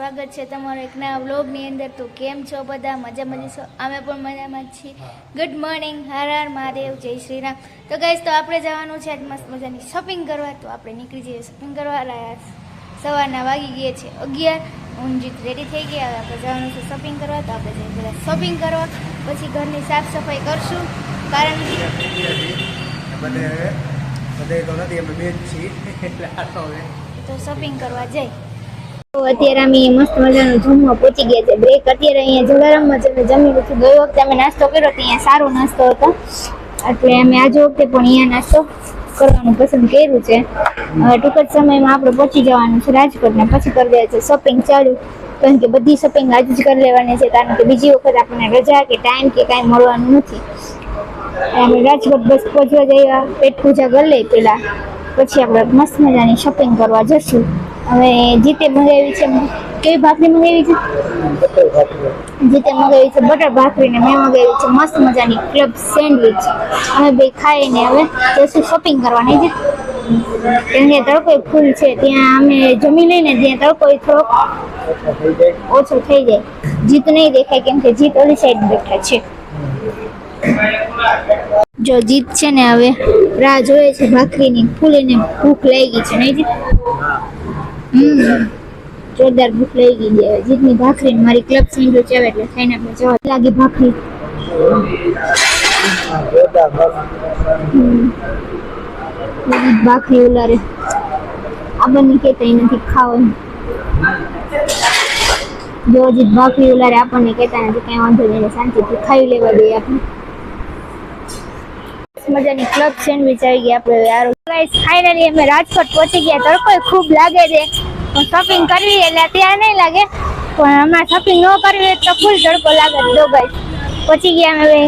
સ્વાગત છે તમારો એક નવા વ્લોગની અંદર। તો કેમ છો બધા? મજામાં છો? અમે પણ મજામાં જ છીએ। ગુડ મોર્નિંગ, હર હર મહાદેવ, જય શ્રી રામ। તો ગાઈસ, તો આપણે જવાનું છે આજ મસ્ત મજાની શોપિંગ કરવા। તો આપણે નીકળી જઈએ શોપિંગ કરવા। સવારના વાગી ગયા છે 11। ઊંજીત રેડી થઈ ગયા। હવે આપણે જવાનું છે શોપિંગ કરવા। તો આપણે જઈએ પહેલાં શોપિંગ કરવા, પછી ઘરની સાફ સફાઈ કરશું। કારણ કે તો શોપિંગ કરવા જઈ। તો અત્યારે અમે મસ્ત મજાનું જમવા પહોંચી ગયા છે। બ્રેક અત્યારે અહીંયા જલારામમાં જમી લીધું। ગઈ વખતે અમે નાસ્તો કર્યો તો અહીંયા સારો નાસ્તો હતો, એટલે અમે આજે વખતે પણ અહીંયા નાસ્તો કરવાનું પસંદ કર્યું છે। ટૂંક જ સમયમાં આપણે પહોંચી જવાનું છે રાજકોટ ને પછી કરી દે છે શોપિંગ ચાલુ। કારણ કે બધી શોપિંગ આજે જ કરી લેવાની છે, કારણ કે બીજી વખત આપણને રજા કે ટાઈમ કે કાંઈ મળવાનું નથી। અમે રાજકોટ બસ પહોંચવા જઈએ, પેટ પૂજા કરી લઈ પહેલાં, પછી આપણે મસ્ત મજાની શોપિંગ કરવા જશું। હવે જીતે મંગાવી છે, કેવી ભાખરી મંગાવી છે? જીતે મંગાવી છે બટર ભાખરી ને મેં મંગાવી છે મસ્ત મજાની ક્લબ સેન્ડવિચ। અમે બે ખાઈને હવે જશું શોપિંગ કરવા। નહીં જીત? ત્યાં તડકો ફૂલ છે, ત્યાં અમે જમી લઈને ત્યાં તડકો થોડોક ઓછો થઈ જાય। જીત નહીં દેખાય કેમ કે જીત ઓલી સાઈડ બેઠા છે। જો જીત છે ને હવે રાહ જોવે છે ભાખરીની, ફૂલ એને ભૂખ લાગી છે। નહીં જીત? જોરદાર ભૂખ લાગી ગઈ। જીતની ભાખરી મારી ક્લબ સેન્ડવિચ આવે એટલે ખાઈને આપણે જવા લાગી ભાખરી। ભાખરી ઉલારે આપણને કહેતા નથી ખાવાનું। જો જીત ભાખરી ઉલારે આપણને કહેતા નથી, કઈ વાંધો નહીં, શાંતિથી ખાઈ લેવા દઈએ આપણે। મજાની ક્લબ સેન્ડવિચ આવી ગઈ આપણે યાર। ગાઈસ, ફાઇનલી અમે રાજકોટ પહોંચી ગયા। તડકો ખૂબ લાગે છે, પણ શોપિંગ કરવી એટલે ત્યાં નહીં લાગે, પણ હમણાં શોપિંગ ન કરવી તો ફૂલ તડકો લાગે। તો ગાઈસ પહોંચી ગયા અમે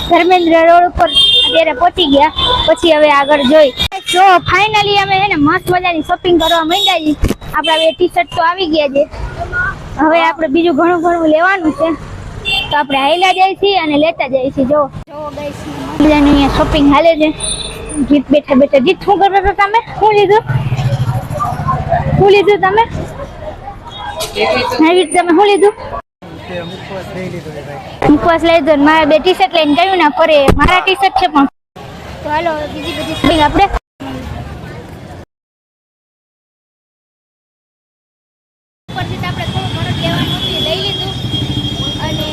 ધર્મેન્દ્ર રોડ ઉપર અત્યારે પહોંચી ગયા। પછી હવે આગળ જોઈ। તો ફાઇનલી અમે હે ને મસ્ત મજાની શોપિંગ કરવા માંડ્યા છીએ। આપણા બે ટી શર્ટ તો આવી ગયા છે, હવે આપણે બીજું ઘણું ઘણું લેવાનું છે, તો આપણે હાઈલા જઈએ છીએ અને લેતા જઈએ છીએ। જો ગાઈસ, મજાની અહીંયા શોપિંગ હાલે છે। જીત બેઠા બેઠા, જીત શું કરતા હતા તમે? શું લીધું તમે? હા જીત, તમે શું લીધું? મુખવાસ લઈ લીધો। મારા બે ટી શર્ટ લઈને ગયું ના ફરે, મારા ટી શર્ટ છે પણ। તો હાલો બીજી બધી શોપિંગ આપણે ઉપરથી આપણે થોડું ઘણું લેવાનું હતું, લઈ લીધું અને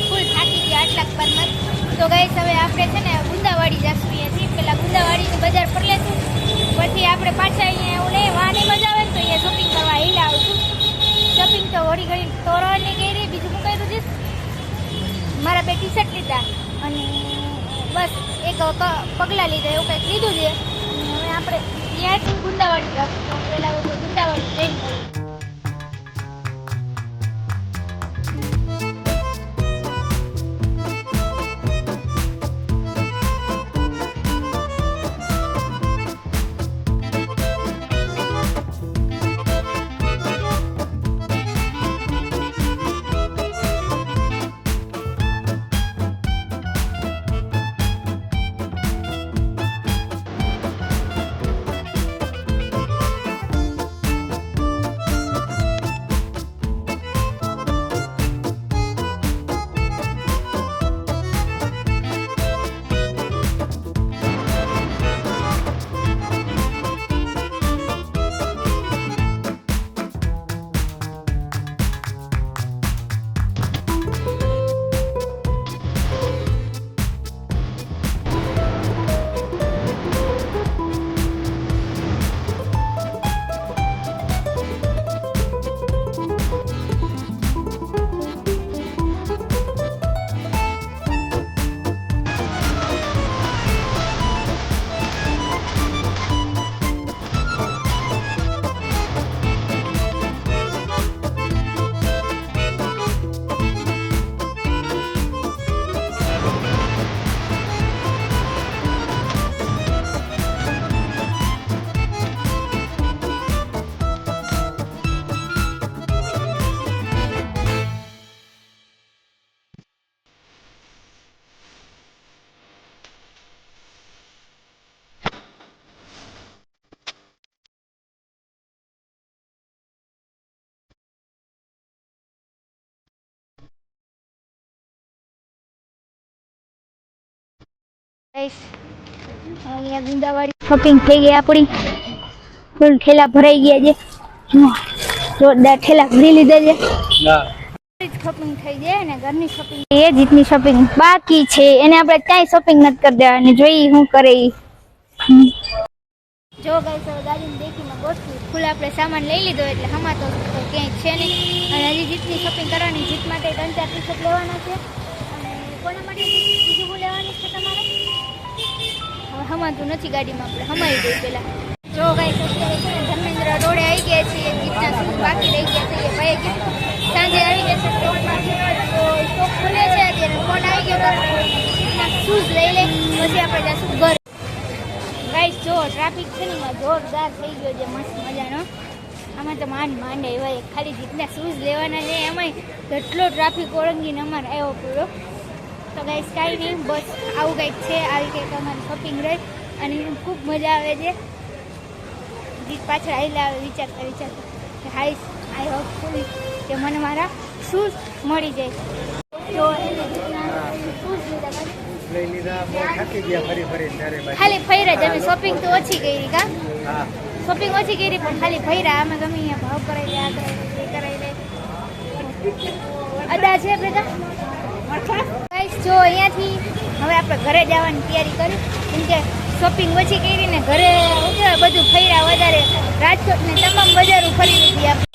ફૂલ થાકી ગયા આટલા પરમાં। તો ગાઈસ, હવે આપણે છે ને ગુંદાવાડી જશું અહીંયાથી। પહેલાં ગુંદાવાડીની બજાર પર લેશું, પછી આપણે પાછા અહીંયા એવું નહીં વાની મજા આવે ને તો અહીંયા શોપિંગ કરવા હિલા આવશું। શોપિંગ તો વળી ઘડી તોરણની કરી, બીજું શું કર્યું છે? મારા બે ટી શર્ટ લીધા અને બસ એક પગલાં લીધા, એવું કંઈક લીધું છે। હવે આપણે ત્યાંથી ગુંદાવાડી જશું, તો પહેલાં ગુંદાવાડી જઈને અહીંયા ગુંદાવાડી શોપિંગ થઈ ગઈ આપણી, ફૂલ ઠેલા ભરાઈ ગયા છે, જોરદાર ઠેલા ભરી લીધા છે. શોપિંગ થઈ જાય ને ઘરની શોપિંગ એ જીતની શોપિંગ બાકી છે એને આપણે ક્યાંય શોપિંગ નથી કરી દેવાની, જોઈ શું કરે. જો ગાઈસ હવે ગાડીની ડેકીમાં ગોઠવી ફૂલ આપણે સામાન લઈ લીધો એટલે હમા તો ક્યાંય છે નહીં. અને હજી જીતની શોપિંગ કરવાની, જીત માટે 3-4 ટી-શર્ટ લેવાના છે. અને કોના માટે બીજું શું લેવાનું છે તમારે? હવે હમાતું નથી ગાડીમાં, આપણે હમાઈ દઈએ પહેલાં. જો ગાઈસ અત્યારે છે ને ધર્મેન્દ્ર રોડે આવી ગયા છીએ, જીતના શૂઝ બાકી રહી ગયા છે, એ ભાઈ કીધું સાંજે આવી જશે સ્ટોકમાં. તો સ્ટોક ખુલે છે અત્યારે, ફોન આવી ગયો જીતના શૂઝ લઈ લે પછી આપણે જશું ઘર. ગાઈસ જો ટ્રાફિક છે ને જોરદાર થઈ ગયો છે, મસ્ત મજાનો. આમાં તો માંડ આવ્યા, ખાલી જીતના શૂઝ લેવાના છે એમાંય કેટલો ટ્રાફિક ઓળંગીને અમારે આવ્યો પૂરો. તો ગાઈસ કાંઈ નહીં, બસ આવું કંઈક છે, આવી કંઈક અમારી શોપિંગ રહી અને ખૂબ મજા આવે છે. જીત પાછળ આવેલા આવે વિચારતા કે હાઈસ આઈ હોપ કે મને મારા શૂઝ મળી જાય. તો એને જીતના શૂઝ લીધા ખાલી ફર્યા જ અમે, શોપિંગ તો ઓછી કરી કા શોપિંગ ઓછી કરી પણ ખાલી ફર્યા અમે. ગમે અહીંયા ભાવ કરાવી લે, આ કરાવી લે, અદા છે ભેગા. જો અહીંયાથી હવે આપણે ઘરે જવાની તૈયારી કરી, કેમ કે શોપિંગ ઓછી કરી ને ઘરે બધું ફર્યા વધારે. રાજકોટ ને તમામ બજારો ફરી લીધી આપણે.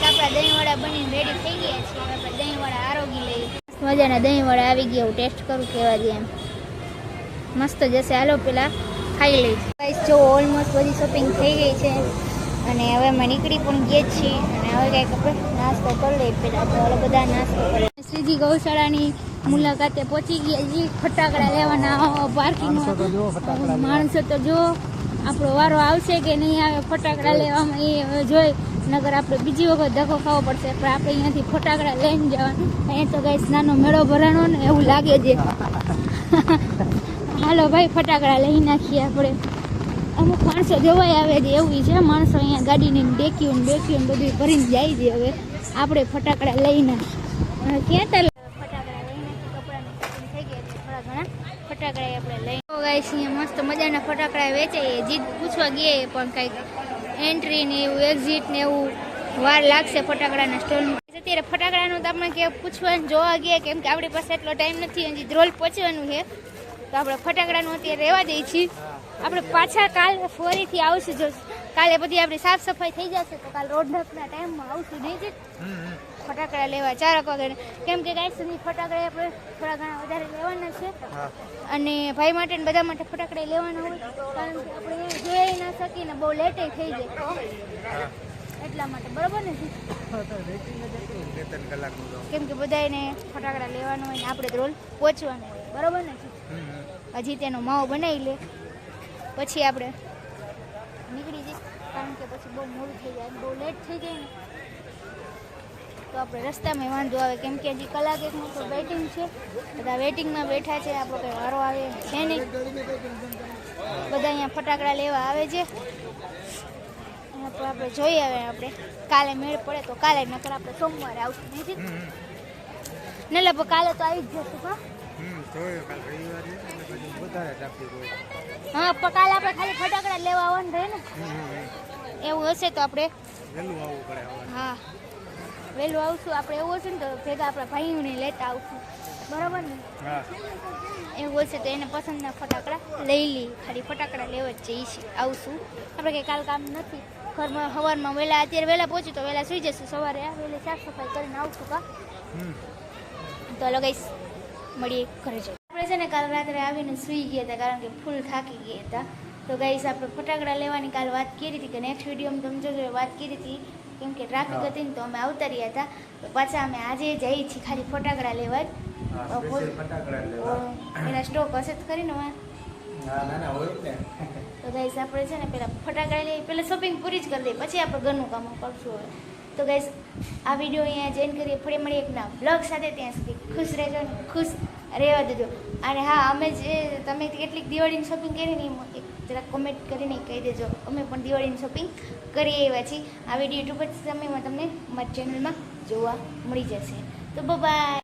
આપણા દહીંવડા બનીને રેડી થઈ ગયા છે, આપણે દહીંવડા આરોગી લઈએ. મજાના દહીંવડા આવી ગયા, હું ટેસ્ટ કરું કેવા દે એમ. મસ્ત જશે, હાલો પેલા ખાઈ લઈ. ગાઈસ જો ઓલમોસ્ટ બધી શોપિંગ થઈ ગઈ છે અને હવે અમે નીકળી પણ ગયા છીએ. અને હવે કંઈક આપણે નાસ્તો કરી લઈએ પેલા, તો હવે બધા નાસ્તો કરીએ. શ્રીજી ગૌશાળાની મુલાકાતે પહોંચી ગયા છીએ, ફટાકડા લેવાના પાર્કિંગમાં. માણસો તો જો આપણો વારો આવશે કે નહીં આવે ફટાકડા લેવામાં એ હવે જોઈ, નગર આપણે બીજી વખત ધક્કો ખાવો પડશે. પણ આપણે અહીંયાથી ફટાકડા લઈને જવાનું. અહીંયા તો ગાઈસ નાનો મેળો ભરાણો ને એવું લાગે છે. હાલો ભાઈ ફટાકડા લઈ નાખીએ આપણે. અમુક માણસો જોવાય આવે છે એવું છે, માણસો અહીંયા ગાડીની ડેકીઓ બધું ભરીને જાય છે. હવે આપણે ફટાકડા લઈ નાખીએ. ક્યાં તાર ફટાકડા લઈ નાખીએ, કપડાની શોપિંગ થઈ ગઈ છે, થોડા ઘણા ફટાકડા આપણે લઈ. ગાઈસ અહીંયા મસ્ત મજાના ફટાકડા વેચાય. જીત પૂછવા ગયા પણ કંઈક એન્ટ્રી ને એવું એક્ઝિટ ને એવું વાર લાગશે ફટાકડાના સ્ટોલમાં. અત્યારે ફટાકડાનું તો આપણે કે પૂછવાનું જોવા ગયા, કેમ કે આપણી પાસે એટલો ટાઈમ નથી, હજી ધ્રોલ પહોંચવાનું છે. તો આપણે ફટાકડાનું અત્યારે રહેવા દઈએ છીએ. આપણે પાછા કાલે ફરીથી આવશું, જો કાલે બધી આપણી સાફ સફાઈ થઈ જશે તો કાલે રોડના ટાઈમમાં આવશું નહીં જ ફટાકડા લેવા 4 વાગે. કેમ કે ગાઈસ સુધી ફટાકડા આપણે થોડા ઘણા વધારે લેવાના છે અને ભાઈ માટે ને બધા માટે ફટાકડા લેવાના હોય, કારણ કે આપણે જોઈ ના શકીને બહુ લેટ થઈ જાય એટલા માટે. બરાબર ને? કેમ કે બધાને ફટાકડા લેવાનું હોય ને આપણે રોલ પહોંચવાનું હોય. બરાબર ને? હજી તેનો માવો બનાવી લે પછી આપણે નીકળી જઈએ, કારણ કે પછી બહુ મોડું થઈ જાય, બહુ લેટ થઈ જાય ને તો આપણે રસ્તામાં વાંધો આવે. કેમ કે હજી કલાક એકનું તો વેઇટિંગ છે, બધા વેઇટિંગમાં બેઠા છે, આપણો કંઈ વારો આવે છે નહીં. બધા અહીંયા ફટાકડા લેવા આવે છે. આપણે જોઈએ હવે આપણે કાલે મેળ પડે તો કાલે, નકર આપણે સોમવારે આવશું નહીં ને લગભગ કાલે તો આવી જ જશું. હા પણ કાલે આપણે ખાલી ફટાકડા લેવા આવવાનું રહે ને, એવું હશે તો આપણે વહેલું આવવું પડે. હા વહેલું આવશું આપણે, એવું હશે ને તો ભેગા આપણા ભાઈઓને લેતા આવશું. બરાબર ને? એવું હશે તો એને પસંદના ફટાકડા લઈ લઈએ. ખાલી ફટાકડા લેવા જ જઈશું, આવશું. આપણે કંઈ કાલ કામ નથી, ઘરમાં સવારમાં વહેલા, અત્યારે વહેલા પહોંચી તો વહેલા સુઈ જશું, સવારે વહેલી સાફ સફાઈ કરીને આવશું. કા તો લગાઈશ, મળીએ ઘરે જઈએ. આપણે છે ને કાલ રાત્રે આવીને સૂઈ ગયા હતા, કારણ કે ફૂલ થાકી ગયા હતા. તો ગાઈસ આપણે ફટાકડા લેવાની કાલ વાત કરી હતી કે નેક્સ્ટ વિડીયોમાં તમે જોજો વાત કરી હતી, કેમ કે ટ્રાફિક હતી ને તો અમે આવતા રહ્યા હતા. તો પાછા અમે આજે જઈએ છીએ ખાલી ફટાકડા લેવા જ. એના સ્ટોક હશે જ કરીને તો ગાઈસ આપણે છે ને પહેલાં ફટાકડા લઈએ, પહેલાં શોપિંગ પૂરી જ કરી દઈએ, પછી આપણે ઘરનું કામ કરશું. હવે તો ગાઈસ આ વિડીયો અહીંયા જોઈન કરીએ, ફરી મળીએ એક નવા બ્લોગ સાથે. ત્યાં સુધી ખુશ રહેજો ને ખુશ રહેવા દેજો. અને હા, અમે જે તમે કેટલીક દિવાળીની શોપિંગ કરી ને એક જરા કોમેન્ટ કરીને કહી દેજો. અમે પણ દિવાળીની શોપિંગ કરી આવ્યા છીએ. આ વિડીયો ટૂંક જ સમયમાં તમને મારી ચેનલમાં જોવા મળી જશે. તો બાય.